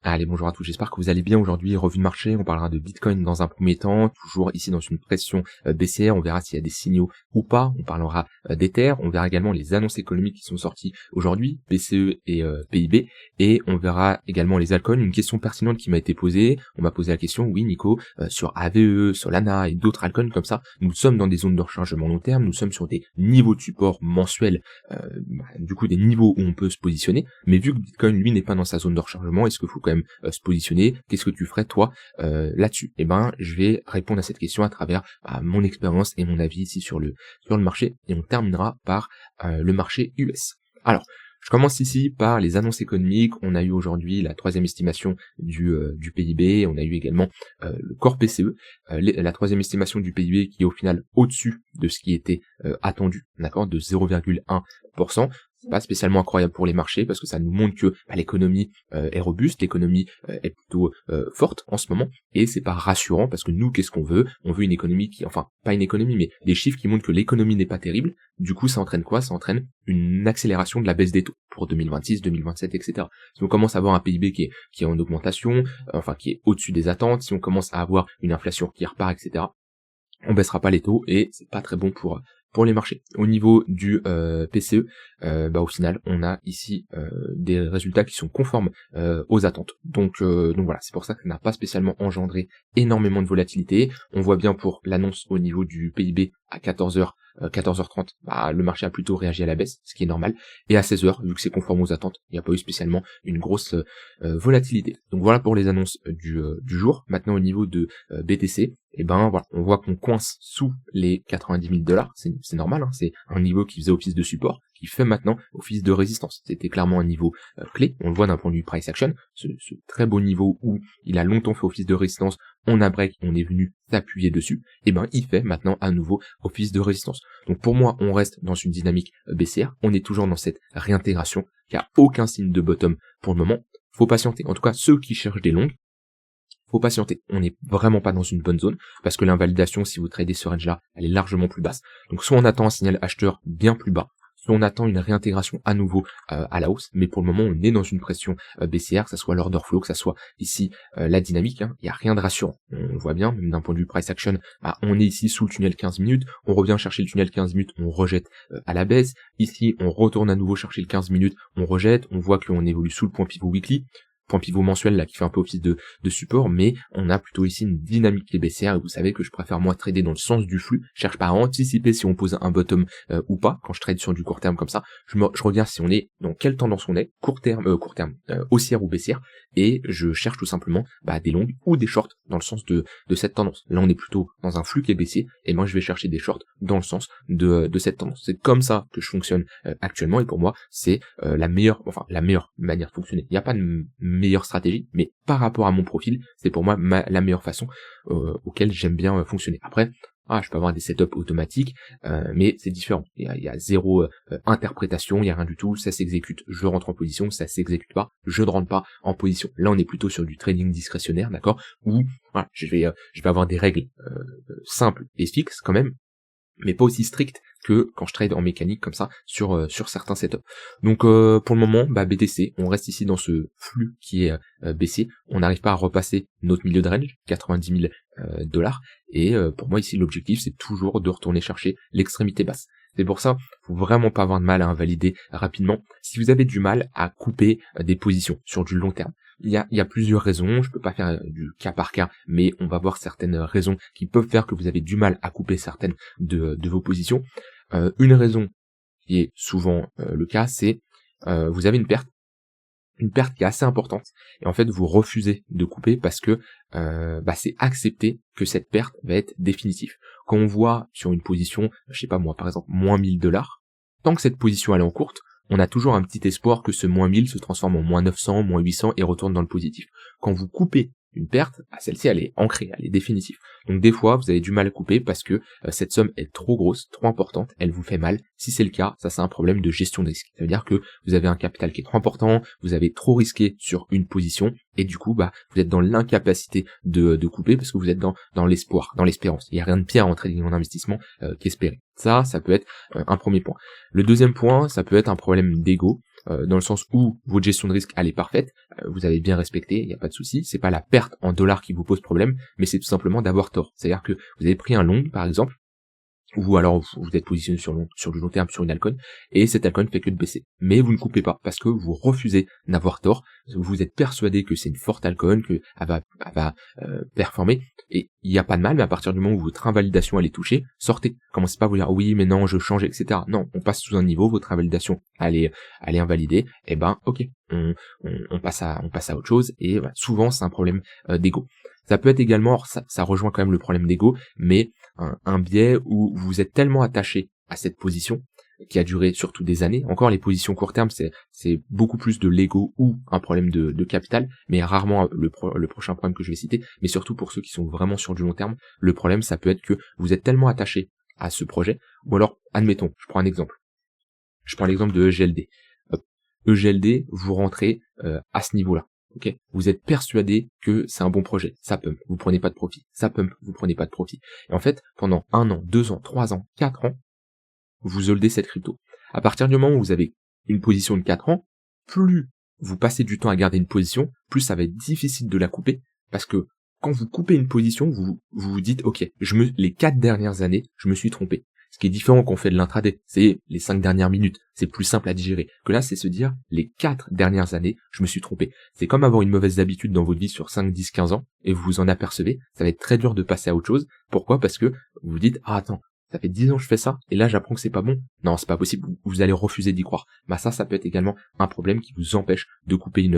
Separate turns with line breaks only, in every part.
Allez, bonjour à tous, j'espère que vous allez bien aujourd'hui. Revue de marché, on parlera de Bitcoin dans un premier temps, toujours ici dans une pression baissière, on verra s'il y a des signaux ou pas, on parlera d'Ether, on verra également les annonces économiques qui sont sorties aujourd'hui, BCE et PIB, et on verra également les altcoins. Une question pertinente qui m'a été posée, on m'a posé la question, oui Nico, sur AVE, Solana et d'autres altcoins comme ça, nous sommes dans des zones de rechargement long terme, nous sommes sur des niveaux de support mensuels, du coup des niveaux où on peut se positionner, mais vu que Bitcoin lui n'est pas dans sa zone de rechargement, est-ce qu'il faut quand même se positionner, qu'est-ce que tu ferais toi là-dessus? Eh ben, je vais répondre à cette question à travers mon expérience et mon avis ici sur le marché, et on terminera par le marché US. Alors, je commence ici par les annonces économiques. On a eu aujourd'hui la troisième estimation du PIB, on a eu également le corps PCE, la troisième estimation du PIB qui est au final au-dessus de ce qui était attendu, d'accord, de 0,1%. C'est pas spécialement incroyable pour les marchés parce que ça nous montre que l'économie est robuste, l'économie est plutôt forte en ce moment, et c'est pas rassurant parce que nous, qu'est-ce qu'on veut? On veut une économie qui, enfin pas une économie, mais des chiffres qui montrent que l'économie n'est pas terrible. Du coup, ça entraîne quoi? Ça entraîne une accélération de la baisse des taux pour 2026, 2027, etc. Si on commence à avoir un PIB qui est en augmentation, enfin qui est au-dessus des attentes, si on commence à avoir une inflation qui repart, etc., on baissera pas les taux et c'est pas très bon pour les marchés. Au niveau du PCE, au final, on a ici des résultats qui sont conformes aux attentes. Donc voilà, c'est pour ça que ça n'a pas spécialement engendré énormément de volatilité. On voit bien pour l'annonce au niveau du PIB à 14h30, le marché a plutôt réagi à la baisse, ce qui est normal. Et à 16h, vu que c'est conforme aux attentes, il n'y a pas eu spécialement une grosse volatilité. Donc voilà pour les annonces du jour. Maintenant au niveau de BTC, voilà, on voit qu'on coince sous les 90 000 $. C'est normal, hein, c'est un niveau qui faisait office de support, qui fait maintenant office de résistance. C'était clairement un niveau clé, on le voit d'un point de vue price action, ce très beau niveau où il a longtemps fait office de résistance, on a break, on est venu s'appuyer dessus, il fait maintenant à nouveau office de résistance. Donc pour moi, on reste dans une dynamique baissière, on est toujours dans cette réintégration, il n'y a aucun signe de bottom pour le moment, faut patienter. En tout cas, ceux qui cherchent des longues, faut patienter. On n'est vraiment pas dans une bonne zone, parce que l'invalidation, si vous tradez ce range là, elle est largement plus basse. Donc soit on attend un signal acheteur bien plus bas, soit on attend une réintégration à nouveau à la hausse, mais pour le moment on est dans une pression baissière, que ça soit l'order flow, que ça soit ici la dynamique, il n'y a rien de rassurant. On voit bien, même d'un point de vue price action, on est ici sous le tunnel 15 minutes, on revient chercher le tunnel 15 minutes, on rejette à la baisse, ici on retourne à nouveau chercher le 15 minutes, on rejette, on voit qu'on évolue sous le point pivot weekly, point pivot mensuel là qui fait un peu office de support, mais on a plutôt ici une dynamique qui est baissière, et vous savez que je préfère moi trader dans le sens du flux, je cherche pas à anticiper si on pose un bottom ou pas. Quand je trade sur du court terme comme ça, je regarde si on est dans quelle tendance on est, court terme, haussière ou baissière, et je cherche tout simplement des longues ou des shorts dans le sens de cette tendance. Là on est plutôt dans un flux qui est baissier, et moi je vais chercher des shorts dans le sens de cette tendance. C'est comme ça que je fonctionne actuellement, et pour moi c'est la meilleure manière de fonctionner. Il n'y a pas de meilleure stratégie, mais par rapport à mon profil, c'est pour moi la meilleure façon auquel j'aime bien fonctionner. Après, je peux avoir des setups automatiques, mais c'est différent. Il y a zéro interprétation, il y a rien du tout, ça s'exécute, je rentre en position, ça s'exécute pas, je ne rentre pas en position. Là, on est plutôt sur du trading discrétionnaire, d'accord, où voilà, je vais avoir des règles simples et fixes quand même, mais pas aussi strictes que quand je trade en mécanique comme ça sur certains setups. Donc pour le moment, BTC, on reste ici dans ce flux qui est baissier, on n'arrive pas à repasser notre milieu de range, 90 000 $, et pour moi ici l'objectif c'est toujours de retourner chercher l'extrémité basse. C'est pour ça, faut vraiment pas avoir de mal à invalider rapidement. Si vous avez du mal à couper des positions sur du long terme, il y a plusieurs raisons, je peux pas faire du cas par cas, mais on va voir certaines raisons qui peuvent faire que vous avez du mal à couper certaines de vos positions. Une raison qui est souvent le cas, c'est vous avez une perte qui est assez importante, et en fait vous refusez de couper parce que c'est accepté que cette perte va être définitive. Quand on voit sur une position, je sais pas moi par exemple, moins 1000 $, tant que cette position elle est en courte, on a toujours un petit espoir que ce moins 1000 se transforme en moins 900, moins 800 et retourne dans le positif. Quand vous coupez une perte, celle-ci elle est ancrée, elle est définitive. Donc des fois vous avez du mal à couper parce que cette somme est trop grosse, trop importante, elle vous fait mal. Si c'est le cas, ça c'est un problème de gestion de risque. Ça veut dire que vous avez un capital qui est trop important, vous avez trop risqué sur une position, et du coup vous êtes dans l'incapacité de couper parce que vous êtes dans l'espoir, dans l'espérance. Il n'y a rien de pire en trading en investissement qu'espérer. Ça peut être un premier point. Le deuxième point, ça peut être un problème d'ego. dans le sens où votre gestion de risque elle est parfaite, vous avez bien respecté, il n'y a pas de souci, c'est pas la perte en dollars qui vous pose problème, mais c'est tout simplement d'avoir tort. C'est-à-dire que vous avez pris un long, par exemple, ou alors vous êtes positionné sur du long terme sur une altcoin, et cette altcoin fait que de baisser. Mais vous ne coupez pas, parce que vous refusez d'avoir tort, vous êtes persuadé que c'est une forte altcoin, qu'elle va performer, et il n'y a pas de mal, mais à partir du moment où votre invalidation elle est touchée, sortez. Commencez pas à vous dire oui mais non je change, etc. Non, on passe sous un niveau, votre invalidation elle est invalidée, et ben ok, on passe à autre chose, et voilà, souvent c'est un problème d'ego. Ça peut être également, ça rejoint quand même le problème d'ego, mais un biais où vous êtes tellement attaché à cette position qui a duré surtout des années. Encore les positions court terme, c'est beaucoup plus de l'ego ou un problème de capital, mais rarement le prochain problème que je vais citer, mais surtout pour ceux qui sont vraiment sur du long terme, le problème ça peut être que vous êtes tellement attaché à ce projet, ou alors, admettons, je prends un exemple. Je prends l'exemple de EGLD. EGLD, vous rentrez à ce niveau-là. Okay, vous êtes persuadé que c'est un bon projet, ça pump, vous prenez pas de profit, ça pump, vous prenez pas de profit. Et en fait, pendant 1 an, 2 ans, 3 ans, 4 ans, vous holdez cette crypto. À partir du moment où vous avez une position de 4 ans, plus vous passez du temps à garder une position, plus ça va être difficile de la couper, parce que quand vous coupez une position, vous dites, ok, les 4 dernières années, je me suis trompé. Ce qui est différent quand on fait de l'intraday, c'est les 5 dernières minutes, c'est plus simple à digérer. Que là, c'est se dire, les 4 dernières années, je me suis trompé. C'est comme avoir une mauvaise habitude dans votre vie sur 5, 10, 15 ans, et vous vous en apercevez, ça va être très dur de passer à autre chose. Pourquoi? Parce que vous vous dites, ah attends, ça fait 10 ans que je fais ça, et là j'apprends que c'est pas bon. Non, c'est pas possible, vous allez refuser d'y croire. Bah ça peut être également un problème qui vous empêche de couper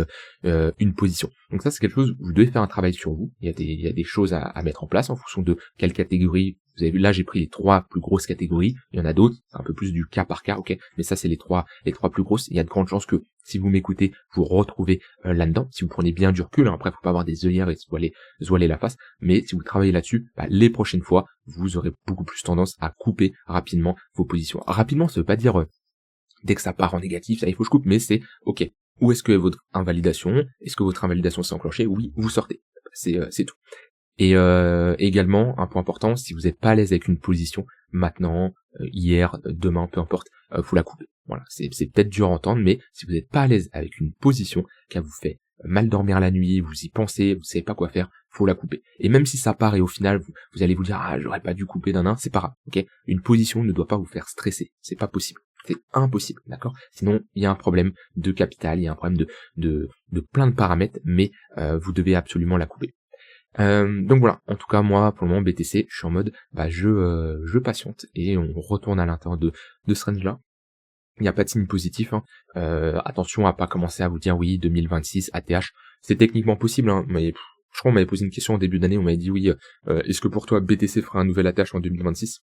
une position. Donc ça, c'est quelque chose où vous devez faire un travail sur vous. Il y a des choses à mettre en place en fonction de quelle catégorie. Vous avez vu, là j'ai pris les 3 plus grosses catégories, il y en a d'autres, c'est un peu plus du cas par cas, ok, mais ça c'est les trois plus grosses. Il y a de grandes chances que si vous m'écoutez, vous retrouvez là-dedans, si vous prenez bien du recul, hein. Après faut pas avoir des œillères et se voiler la face, mais si vous travaillez là-dessus, bah, les prochaines fois, vous aurez beaucoup plus tendance à couper rapidement vos positions. Rapidement, ça veut pas dire dès que ça part en négatif, ça il faut que je coupe, mais c'est ok, où est-ce que est votre invalidation? Est-ce que votre invalidation s'est enclenchée? Oui, vous sortez, c'est tout. Et également, un point important, si vous n'êtes pas à l'aise avec une position, maintenant, hier, demain, peu importe, faut la couper. Voilà, c'est peut-être dur à entendre, mais si vous n'êtes pas à l'aise avec une position qui vous fait mal dormir la nuit, vous y pensez, vous savez pas quoi faire, faut la couper. Et même si ça part et au final, vous allez vous dire, ah, j'aurais pas dû couper d'un, c'est pas grave, ok? Une position ne doit pas vous faire stresser, c'est pas possible. C'est impossible, d'accord? Sinon, il y a un problème de capital, il y a un problème de plein de paramètres, mais vous devez absolument la couper. Donc voilà, en tout cas moi pour le moment BTC, je suis en mode je patiente et on retourne à l'intérieur de ce range là. Il n'y a pas de signe positif, hein. Attention à pas commencer à vous dire oui 2026 ATH, c'est techniquement possible, hein, mais je crois qu'on m'avait posé une question en début d'année, on m'avait dit oui, est-ce que pour toi BTC fera un nouvel ATH en 2026?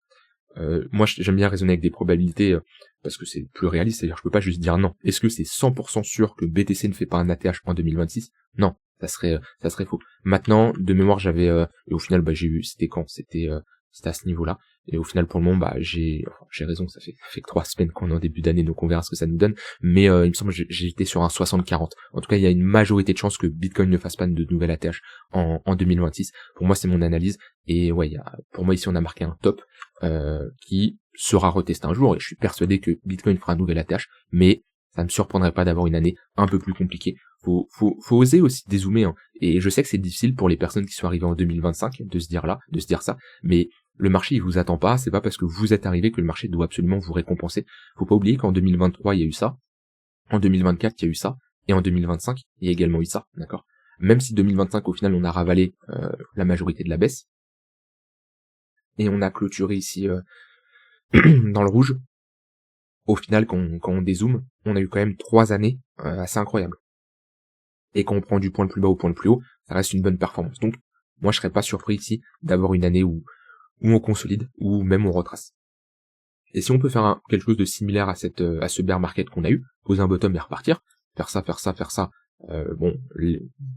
Moi j'aime bien raisonner avec des probabilités parce que c'est plus réaliste, c'est-à-dire je peux pas juste dire non. Est-ce que c'est 100% sûr que BTC ne fait pas un ATH en 2026? Non, ça serait faux. Maintenant, de mémoire j'avais et au final j'ai eu, c'était quand? C'était à ce niveau-là. Et au final pour le moment j'ai raison, ça fait que 3 semaines qu'on est en début d'année, donc on verra ce que ça nous donne. Mais il me semble que j'ai été sur un 60-40. En tout cas il y a une majorité de chances que Bitcoin ne fasse pas de nouvelle ATH en 2026. Pour moi c'est mon analyse. Et ouais, pour moi ici on a marqué un top qui sera retesté un jour, et je suis persuadé que Bitcoin fera un nouvel ATH, mais ça me surprendrait pas d'avoir une année un peu plus compliquée. Faut oser aussi dézoomer, hein. Et je sais que c'est difficile pour les personnes qui sont arrivées en 2025 de se dire ça, mais le marché il vous attend pas, c'est pas parce que vous êtes arrivé que le marché doit absolument vous récompenser. Faut pas oublier qu'en 2023 il y a eu ça, en 2024 il y a eu ça, et en 2025 il y a également eu ça, d'accord? Même si 2025 au final on a ravalé la majorité de la baisse, et on a clôturé ici dans le rouge, au final quand on dézoome, on a eu quand même 3 années assez incroyables. Et quand on prend du point le plus bas au point le plus haut, ça reste une bonne performance. Donc moi je serais pas surpris ici d'avoir une année où on consolide, ou même on retrace. Et si on peut faire quelque chose de similaire à ce bear market qu'on a eu, poser un bottom et repartir, faire ça,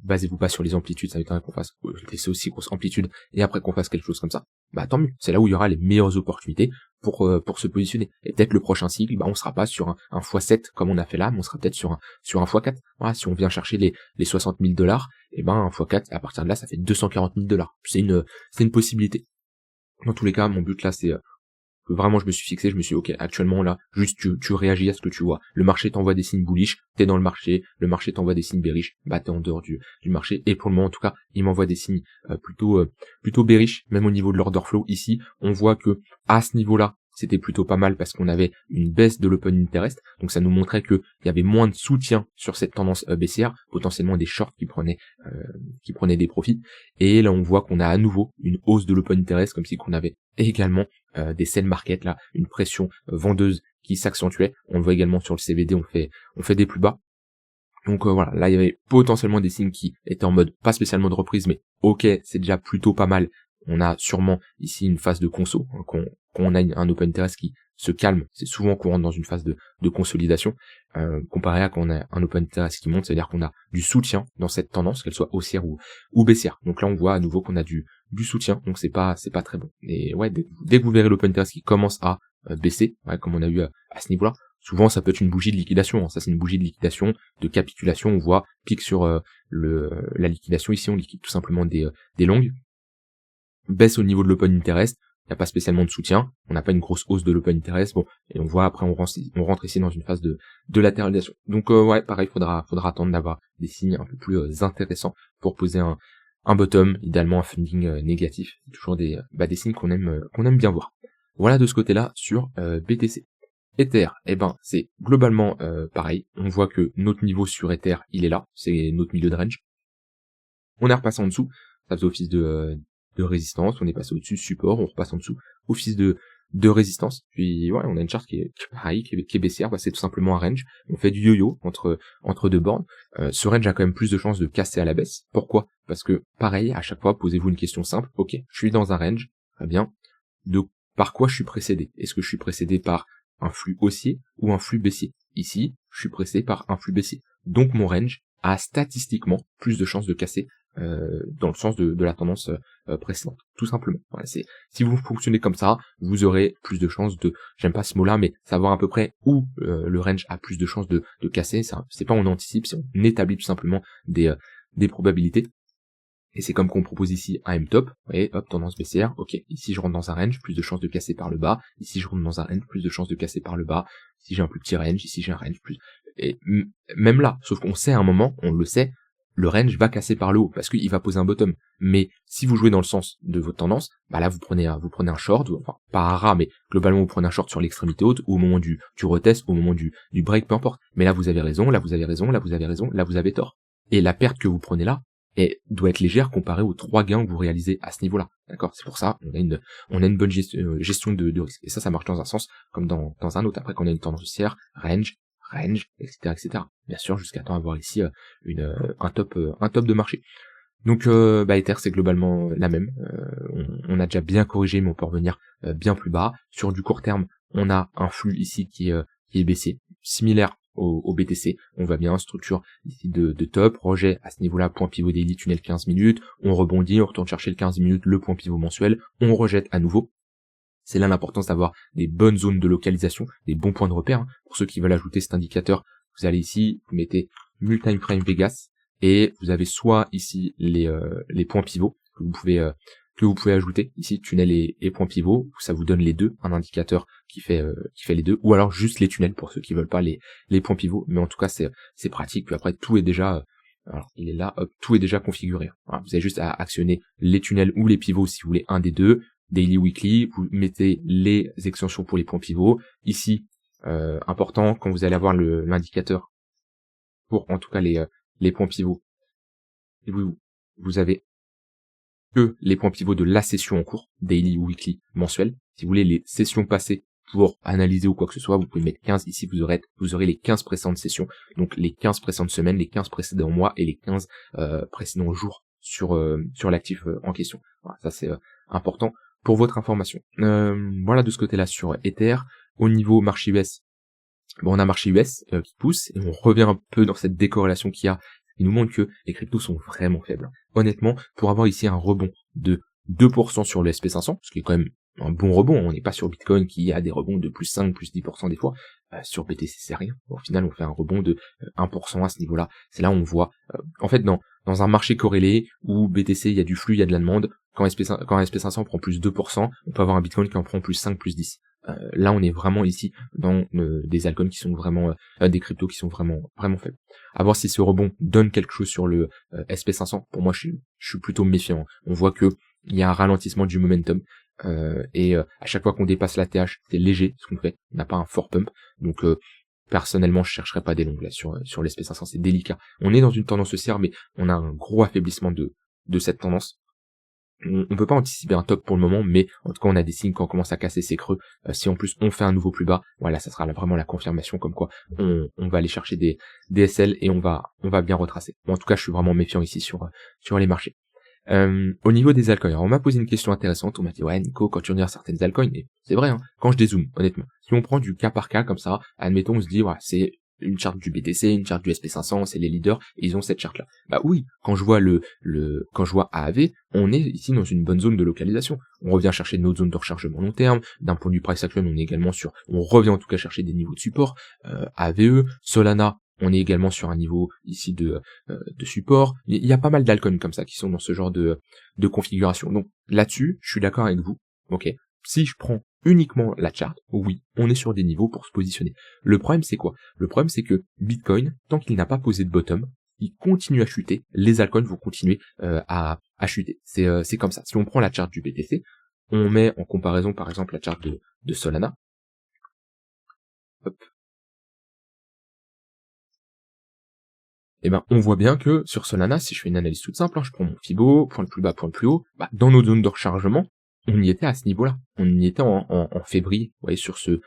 basez-vous pas sur les amplitudes, ça m'étonnerait qu'on fasse des aussi grosses amplitudes et après qu'on fasse quelque chose comme ça, bah tant mieux, c'est là où il y aura les meilleures opportunités pour se positionner. Et peut-être le prochain cycle, bah on sera pas sur un x7 comme on a fait là, mais on sera peut-être sur un x4. Voilà, si on vient chercher les 60 000 $, et ben un x4, à partir de là ça fait 240 000 $. C'est une possibilité. Dans tous les cas, mon but là c'est que vraiment je me suis fixé, je me suis dit, ok, actuellement là, juste tu réagis à ce que tu vois. Le marché t'envoie des signes bullish, t'es dans le marché t'envoie des signes bearish, bah t'es en dehors du marché. Et pour le moment, en tout cas, il m'envoie des signes plutôt bearish, même au niveau de l'order flow. Ici, on voit que à ce niveau-là, c'était plutôt pas mal parce qu'on avait une baisse de l'open interest, donc ça nous montrait qu'il y avait moins de soutien sur cette tendance baissière, potentiellement des shorts qui prenaient des profits. Et là on voit qu'on a à nouveau une hausse de l'open interest, comme si qu'on avait également des sell market là, une pression vendeuse qui s'accentuait. On le voit également sur le CVD, on fait des plus bas. Donc voilà, là il y avait potentiellement des signes qui étaient en mode pas spécialement de reprise, mais ok, c'est déjà plutôt pas mal. On a sûrement ici une phase de conso, hein, quand on a un open interest qui se calme, c'est souvent qu'on rentre dans une phase de consolidation, comparé à quand on a un open interest qui monte, c'est-à-dire qu'on a du soutien dans cette tendance, qu'elle soit haussière ou baissière. Donc là on voit à nouveau qu'on a du soutien, donc c'est pas très bon. Et ouais, dès que vous verrez l'open interest qui commence à baisser, ouais, comme on a eu à ce niveau-là, souvent ça peut être une bougie de liquidation, hein. Ça c'est une bougie de liquidation, de capitulation, on voit pic sur la liquidation, ici on liquide tout simplement des longues, baisse au niveau de l'open interest, il n'y a pas spécialement de soutien, on n'a pas une grosse hausse de l'open interest, bon, et on voit après on rentre ici dans une phase de latéralisation. Donc ouais, pareil, faudra attendre d'avoir des signes un peu plus intéressants pour poser un bottom, idéalement un funding négatif, c'est toujours des signes qu'on aime bien voir. Voilà de ce côté-là sur BTC. Ether, eh ben c'est globalement pareil, on voit que notre niveau sur Ether, il est là, c'est notre milieu de range. On est repassé en dessous, ça faisait office de résistance, on est passé au-dessus, support, on repasse en dessous, office de résistance, puis ouais, on a une charte qui est pareil, qui est baissière, bah, c'est tout simplement un range, on fait du yo-yo entre deux bornes, ce range a quand même plus de chances de casser à la baisse. Pourquoi? Parce que pareil, à chaque fois, posez-vous une question simple, ok, je suis dans un range, très bien, par quoi je suis précédé? Est-ce que je suis précédé par un flux haussier ou un flux baissier? Ici, je suis précédé par un flux baissier. Donc mon range a statistiquement plus de chances de casser dans le sens de la tendance précédente, tout simplement. Voilà, si vous fonctionnez comme ça, vous aurez plus de chances j'aime pas ce mot-là, mais savoir à peu près où le range a plus de chances de casser. C'est pas on anticipe, c'est on établit tout simplement des probabilités. Et c'est comme qu'on propose ici un M-top, vous voyez, hop, tendance baissière, ok, ici je rentre dans un range, plus de chances de casser par le bas, ici je rentre dans un range, plus de chances de casser par le bas, ici j'ai un plus petit range, ici j'ai un range plus... Et même là, sauf qu'on sait à un moment, on le sait, le range va casser par le haut, parce qu'il va poser un bottom. Mais si vous jouez dans le sens de votre tendance, bah là vous prenez un short, enfin pas un rat, mais globalement vous prenez un short sur l'extrémité haute, ou au moment du retest, au moment du break, peu importe. Mais là vous avez raison, là vous avez raison, là vous avez raison, là vous avez tort. Et la perte que vous prenez là, doit être légère comparée aux 3 gains que vous réalisez à ce niveau-là. D'accord? C'est pour ça, on a une bonne gestion de risque. Et ça marche dans un sens comme dans un autre. Après, quand on a une tendance haussière, range, etc. Bien sûr, jusqu'à temps avoir ici un top de marché. Donc, Ether, c'est globalement la même. On a déjà bien corrigé, mais on peut revenir bien plus bas. Sur du court terme, on a un flux ici qui est baissier, similaire au BTC, on va bien, structure ici de top, rejet à ce niveau-là, point pivot daily, tunnel 15 minutes, on rebondit, on retourne chercher le 15 minutes, le point pivot mensuel, on rejette à nouveau. C'est là l'importance d'avoir des bonnes zones de localisation, des bons points de repère, hein. Pour ceux qui veulent ajouter cet indicateur, vous allez ici, vous mettez Multime Frame Vegas, et vous avez soit ici les points pivots que vous pouvez ajouter ici, tunnel et point pivot, ça vous donne les deux, un indicateur qui fait les deux, ou alors juste les tunnels pour ceux qui veulent pas les points pivots, mais en tout cas c'est pratique. Puis après tout est déjà il est là, hop, tout est déjà configuré. Voilà, vous avez juste à actionner les tunnels ou les pivots si vous voulez un des deux, daily, weekly, vous mettez les extensions pour les points pivots. Ici, important, quand vous allez avoir l'indicateur pour en tout cas les points pivots, vous avez que les points pivots de la session en cours, daily ou weekly, mensuel. Si vous voulez les sessions passées pour analyser ou quoi que ce soit, vous pouvez mettre 15, ici vous aurez les 15 précédentes sessions, donc les 15 précédentes semaines, les 15 précédents mois et les 15 précédents jours sur l'actif en question. Voilà, ça c'est important pour votre information. Voilà de ce côté-là sur Ether. Au niveau marché US, on a marché US qui pousse, et on revient un peu dans cette décorrélation qu'il y a. Il nous montre que les cryptos sont vraiment faibles. Honnêtement, pour avoir ici un rebond de 2% sur le SP500, ce qui est quand même un bon rebond, on n'est pas sur Bitcoin qui a des rebonds de plus 5, plus 10% des fois, sur BTC c'est rien. Au final, on fait un rebond de 1% à ce niveau-là. C'est là où on voit, en fait, dans un marché corrélé où BTC, il y a du flux, il y a de la demande, quand SP500 prend plus 2%, on peut avoir un Bitcoin qui en prend plus 5, plus 10. Là, on est vraiment ici dans des altcoins qui sont vraiment, des cryptos qui sont vraiment faibles. À voir si ce rebond donne quelque chose sur le SP500. Pour moi, je suis plutôt méfiant. On voit que il y a un ralentissement du momentum. À chaque fois qu'on dépasse la TH, c'est léger ce qu'on fait. On n'a pas un fort pump. Donc personnellement, je chercherai pas des longues là sur l'SP500, c'est délicat. On est dans une tendance haussière, mais on a un gros affaiblissement de cette tendance. On peut pas anticiper un top pour le moment, mais en tout cas on a des signes quand on commence à casser ces creux. Si en plus on fait un nouveau plus bas, voilà, ça sera vraiment la confirmation comme quoi on va aller chercher des SL et on va bien retracer. Bon, en tout cas, je suis vraiment méfiant ici sur les marchés. Au niveau des altcoins, alors on m'a posé une question intéressante, on m'a dit ouais Nico, quand tu regardes certaines altcoins, et c'est vrai, hein, quand je dézoome, honnêtement, si on prend du cas par cas comme ça, admettons on se dit ouais, c'est une charte du BTC, une charte du SP500, c'est les leaders, et ils ont cette charte là. Bah oui, quand je vois quand je vois AAV, on est ici dans une bonne zone de localisation. On revient chercher notre zone de rechargement long terme, d'un point de vue price action, on revient en tout cas chercher des niveaux de support, AVE, Solana, on est également sur un niveau ici de support. Il y a pas mal d'alcoins comme ça qui sont dans ce genre de configuration. Donc là-dessus, je suis d'accord avec vous. Ok. Si je prends uniquement la chart, oui, on est sur des niveaux pour se positionner. Le problème, c'est quoi? Le problème, c'est que Bitcoin, tant qu'il n'a pas posé de bottom, il continue à chuter. Les altcoins vont continuer à chuter. C'est comme ça. Si on prend la chart du BTC, on met en comparaison, par exemple, la chart de Solana. Hop. Eh ben, on voit bien que sur Solana, si je fais une analyse toute simple, hein, je prends mon Fibo, point le plus bas, point le plus haut, bah, dans nos zones de rechargement, on y était à ce niveau-là. On y était en février, vous voyez, sur ce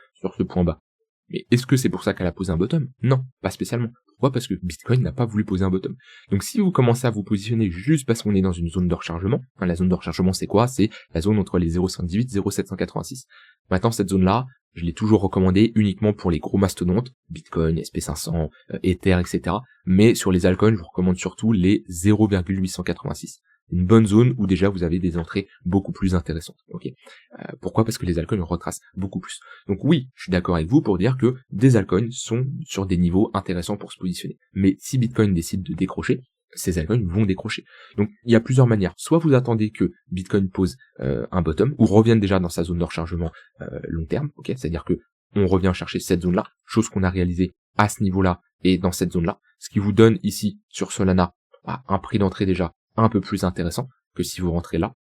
point bas. Mais est-ce que c'est pour ça qu'elle a posé un bottom? Non, pas spécialement. Pourquoi? Parce que Bitcoin n'a pas voulu poser un bottom. Donc si vous commencez à vous positionner juste parce qu'on est dans une zone de rechargement, hein, la zone de rechargement c'est quoi? C'est la zone entre les 0,518 et 0,786. Maintenant cette zone-là, je l'ai toujours recommandée uniquement pour les gros mastodontes, Bitcoin, SP500, Ether, etc. Mais sur les altcoins, je vous recommande surtout les 0,886. Une bonne zone où déjà vous avez des entrées beaucoup plus intéressantes. Ok. Pourquoi? Parce que les altcoins retracent beaucoup plus. Donc oui, je suis d'accord avec vous pour dire que des altcoins sont sur des niveaux intéressants pour se positionner. Mais si Bitcoin décide de décrocher, ces altcoins vont décrocher. Donc il y a plusieurs manières. Soit vous attendez que Bitcoin pose un bottom ou revienne déjà dans sa zone de rechargement long terme, ok, c'est-à-dire que on revient chercher cette zone-là, chose qu'on a réalisée à ce niveau-là et dans cette zone-là, ce qui vous donne ici sur Solana un prix d'entrée déjà un peu plus intéressant que si vous rentrez là.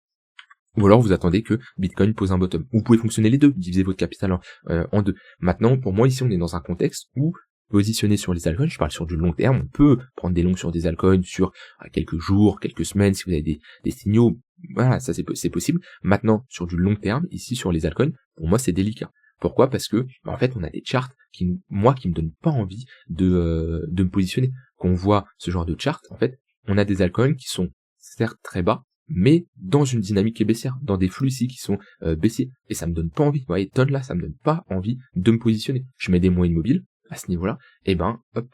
Ou alors vous attendez que Bitcoin pose un bottom. Vous pouvez fonctionner les deux, diviser votre capital en deux. Maintenant, pour moi, ici, on est dans un contexte où positionner sur les altcoins, je parle sur du long terme, on peut prendre des longs sur des altcoins sur quelques jours, quelques semaines, si vous avez des signaux, voilà, ça c'est possible. Maintenant, sur du long terme, ici sur les altcoins, pour moi c'est délicat. Pourquoi? Parce que, en fait, on a des charts qui me donnent pas envie de me positionner. Quand on voit ce genre de chart, en fait, on a des altcoins qui sont certes très bas, mais dans une dynamique qui est baissière, dans des flux ici qui sont baissiers. Et ça me donne pas envie. Vous voyez, tonne là, ça me donne pas envie de me positionner. Je mets des moyens immobiles à ce niveau-là, et ben, hop,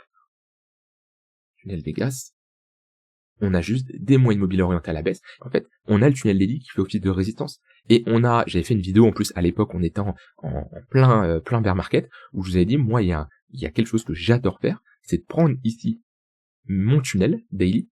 tunnel Vegas, on a juste des moyens immobiles orientés à la baisse. En fait, on a le tunnel daily qui fait office de résistance. Et j'avais fait une vidéo en plus à l'époque, on était en plein bear market, où je vous avais dit, moi, il y a quelque chose que j'adore faire, c'est de prendre ici mon tunnel daily,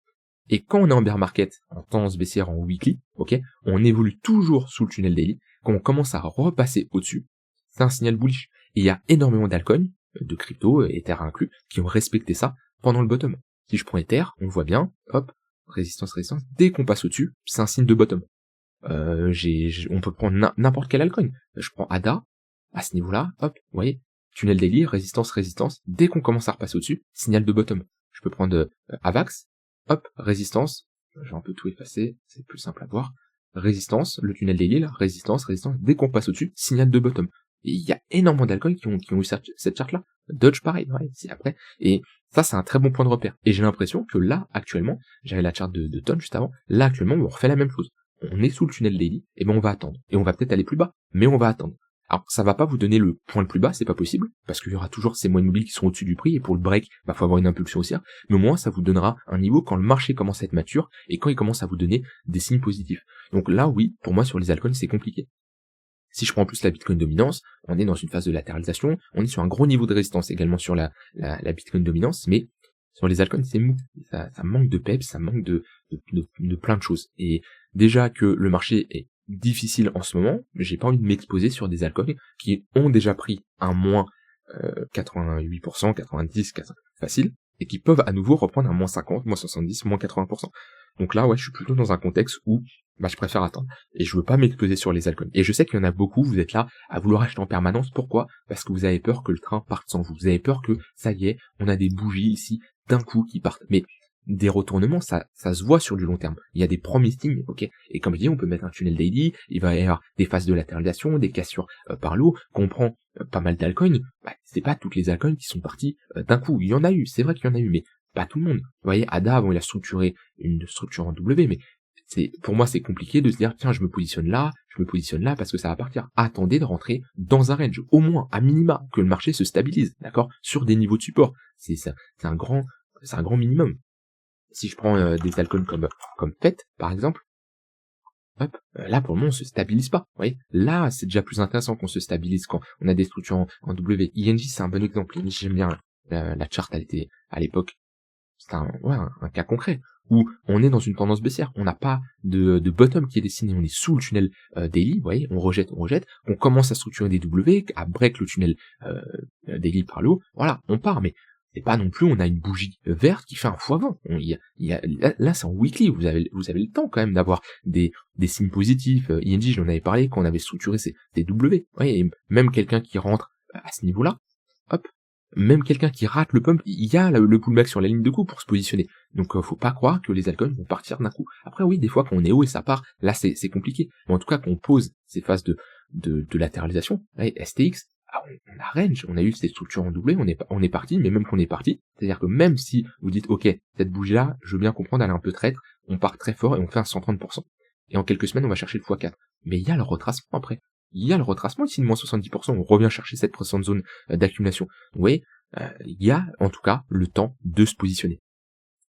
et quand on est en bear market, en tendance baissière, en weekly, ok, on évolue toujours sous le tunnel daily. Quand on commence à repasser au-dessus, c'est un signal bullish. Et il y a énormément d'altcoins, de crypto, Ether inclus, qui ont respecté ça pendant le bottom. Si je prends Ether, on le voit bien, hop, résistance, dès qu'on passe au-dessus, c'est un signe de bottom. On peut prendre n'importe quel altcoin. Je prends ADA, à ce niveau-là, hop, vous voyez, tunnel daily, résistance, dès qu'on commence à repasser au-dessus, signal de bottom. Je peux prendre AVAX, hop, résistance, je vais un peu tout effacer, c'est plus simple à voir, résistance, le tunnel daily, là, résistance, dès qu'on passe au-dessus, signal de bottom. Et il y a énormément d'alcoins qui ont eu cette charte-là. Dodge pareil, ouais, c'est après. Et ça, c'est un très bon point de repère. Et j'ai l'impression que là, actuellement, j'avais la charte de Ton juste avant, là, actuellement, on refait la même chose. On est sous le tunnel daily, et ben on va attendre. Et on va peut-être aller plus bas, mais on va attendre. Alors, ça va pas vous donner le point le plus bas, c'est pas possible, parce qu'il y aura toujours ces moyens mobiles qui sont au-dessus du prix, et pour le break, bah, faut avoir une impulsion haussière, mais au moins, ça vous donnera un niveau quand le marché commence à être mature, et quand il commence à vous donner des signes positifs. Donc là, oui, pour moi, sur les altcoins, c'est compliqué. Si je prends en plus la Bitcoin dominance, on est dans une phase de latéralisation, on est sur un gros niveau de résistance également sur la Bitcoin dominance, mais sur les altcoins, c'est mou. Ça manque de peps, ça manque de plein de choses. Et déjà que le marché est difficile en ce moment, j'ai pas envie de m'exposer sur des alcools qui ont déjà pris un moins 88%, 90, facile, et qui peuvent à nouveau reprendre un moins 50, moins 70, moins 80%. Donc là, ouais, je suis plutôt dans un contexte où je préfère attendre. Et je veux pas m'exposer sur les alcools. Et je sais qu'il y en a beaucoup, vous êtes là à vouloir acheter en permanence. Pourquoi? Parce que vous avez peur que le train parte sans vous. Vous avez peur que, ça y est, on a des bougies ici, d'un coup, qui partent. Mais des retournements, ça se voit sur du long terme. Il y a des promisings, ok. Et comme je dis, on peut mettre un tunnel daily, il va y avoir des phases de latéralisation, des cassures par l'eau, qu'on prend pas mal d'alcoins. C'est pas toutes les alcoins qui sont parties d'un coup. Il y en a eu, c'est vrai qu'il y en a eu, mais pas tout le monde. Vous voyez, Ada, avant, il a structuré une structure en W, mais pour moi, c'est compliqué de se dire, tiens, je me positionne là, parce que ça va partir. Attendez de rentrer dans un range, au moins, à minima, que le marché se stabilise, d'accord, sur des niveaux de support. C'est un grand minimum. Si je prends des alcools comme PET, par exemple, hop, là, pour le moment, on se stabilise pas, vous voyez. Là, c'est déjà plus intéressant qu'on se stabilise quand on a des structures en W. INJ, c'est un bon exemple. INJ, j'aime bien la chart, elle était, à l'époque, c'est un cas concret où on est dans une tendance baissière, on n'a pas de bottom qui est dessiné, on est sous le tunnel daily, vous voyez, on rejette, on commence à structurer des W, à break le tunnel daily par l'eau, voilà, on part, mais c'est pas non plus, on a une bougie verte qui fait un x20. Là, c'est en weekly, vous avez le temps quand même d'avoir des signes positifs. INJ, j'en avais parlé quand on avait structuré ces W, vous voyez, et même quelqu'un qui rentre à ce niveau-là, hop, même quelqu'un qui rate le pump, il y a le pullback sur la ligne de coup pour se positionner. Donc faut pas croire que les altcoins vont partir d'un coup. Après oui, des fois quand on est haut et ça part, là c'est compliqué. Mais en tout cas qu'on pose ces phases de latéralisation, ouais, STX, on a range, on a eu ces structures en doublé, on est parti, mais même qu'on est parti, c'est-à-dire que même si vous dites ok, cette bougie là, je veux bien comprendre, elle est un peu traître, on part très fort et on fait un 130%. Et en quelques semaines on va chercher le x4. Mais il y a le retracement après. Il y a le retracement ici de moins 70%, on revient chercher cette précédente zone d'accumulation. Vous voyez, il y a en tout cas le temps de se positionner.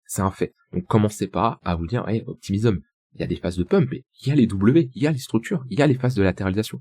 C'est un fait. Donc commencez pas à vous dire, hey, optimisme, il y a des phases de pump, mais il y a les W, il y a les structures, il y a les phases de latéralisation.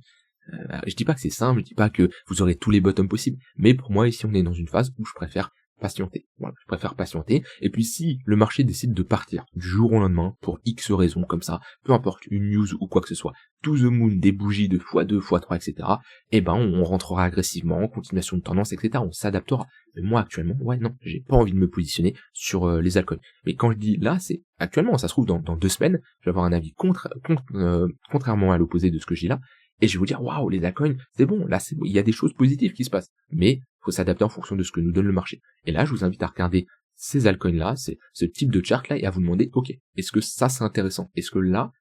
Je dis pas que c'est simple, je dis pas que vous aurez tous les bottoms possibles, mais pour moi ici on est dans une phase où je préfère patienter. Voilà, je préfère patienter. Et puis si le marché décide de partir du jour au lendemain pour X raisons comme ça, peu importe une news ou quoi que ce soit, to the moon, des bougies de x2, x3, etc. Eh ben on rentrera agressivement, continuation de tendance, etc. On s'adaptera. Mais moi actuellement, ouais non, j'ai pas envie de me positionner sur les altcoins. Mais quand je dis là, c'est actuellement, ça se trouve dans 2 semaines, je vais avoir un avis contrairement à l'opposé de ce que je dis là. Et je vais vous dire, waouh, les altcoins, c'est bon, là, c'est bon, il y a des choses positives qui se passent. Mais, faut s'adapter en fonction de ce que nous donne le marché. Et là, je vous invite à regarder ces altcoins-là, ce type de chart-là, et à vous demander, ok, est-ce que ça, c'est intéressant? Est-ce que là,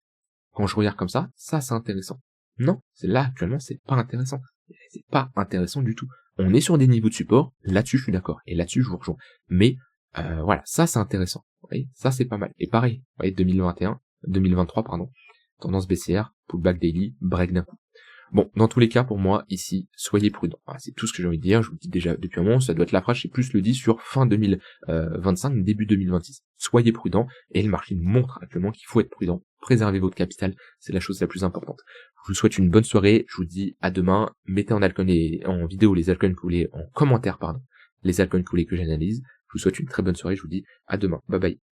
quand je regarde comme ça, c'est intéressant? Non, là, actuellement, c'est pas intéressant. C'est pas intéressant du tout. On est sur des niveaux de support, là-dessus, je suis d'accord. Et là-dessus, je vous rejoins. Mais, voilà, ça, c'est intéressant. Vous voyez, ça, c'est pas mal. Et pareil, vous voyez, 2023, pardon, tendance baissière, pullback daily, break d'un coup. Bon, dans tous les cas, pour moi, ici, soyez prudents. Voilà, c'est tout ce que j'ai envie de dire. Je vous le dis déjà depuis un moment, ça doit être la phrase, je sais plus le dit sur fin 2025, début 2026. Soyez prudents, et le marché nous montre actuellement qu'il faut être prudent. Préservez votre capital, c'est la chose la plus importante. Je vous souhaite une bonne soirée, je vous dis à demain. Mettez en vidéo les altcoins que vous voulez, en commentaire, pardon, les altcoins que vous voulez que j'analyse. Je vous souhaite une très bonne soirée, je vous dis à demain. Bye bye.